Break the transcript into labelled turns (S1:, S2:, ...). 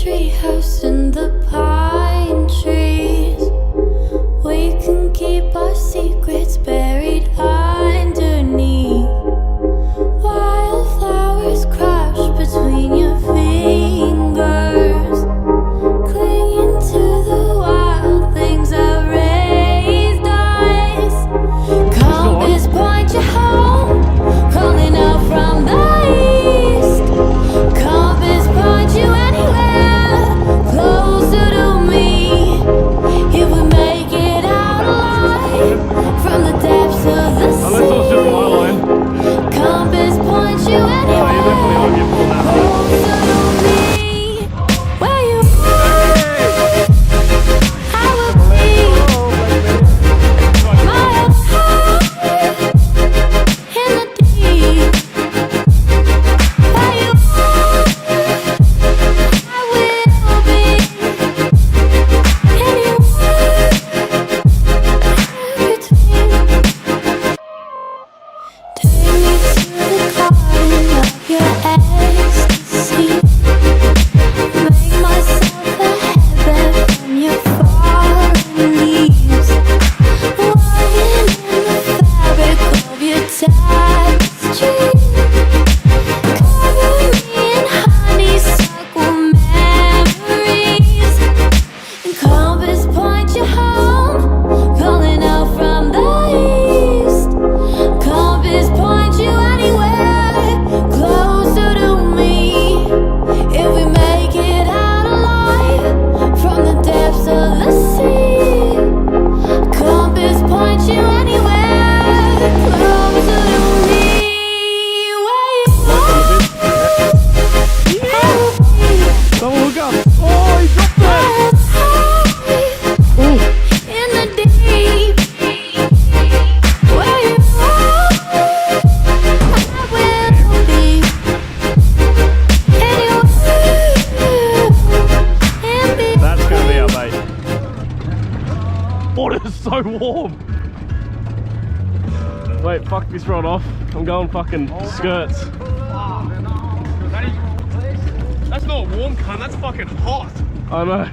S1: treehouse in the pine trees. We can keep our secrets buried underneath. Wildflowers crash between your fingers, clinging to the wild things that raised us. Compass point you home, calling out from the east. Compass point you anywhere closer to me. If we make it out alive from the depths of the
S2: Unless it was just my line.
S1: sea. Compass point you anywhere closer to me. Where you are, I will be. Miles high in the deep. Where you are, I will be. Anywhere between. Take me to the garden of your ecstasy. Make myself a heaven from your fallen leaves. Lying in the fabric of your tapestry. Cover me in honeysuckle memories. And compass point you home, calling out from the east. Compass point you anywhere closer to me. If we make it out alive from the depths of the sea. Compass point you anywhere closer to me. Where you are, I will be.
S2: Double hook up. Oh, he dropped that.
S1: Miles high in the deep. Where you are, I will be. Anywhere in between.
S2: That's gonna be our bait. Oh, it is so warm. Wait, fuck this rod off. I'm going fucking skirts.
S3: That's not warm, cunt. That's fucking hot.
S2: I know.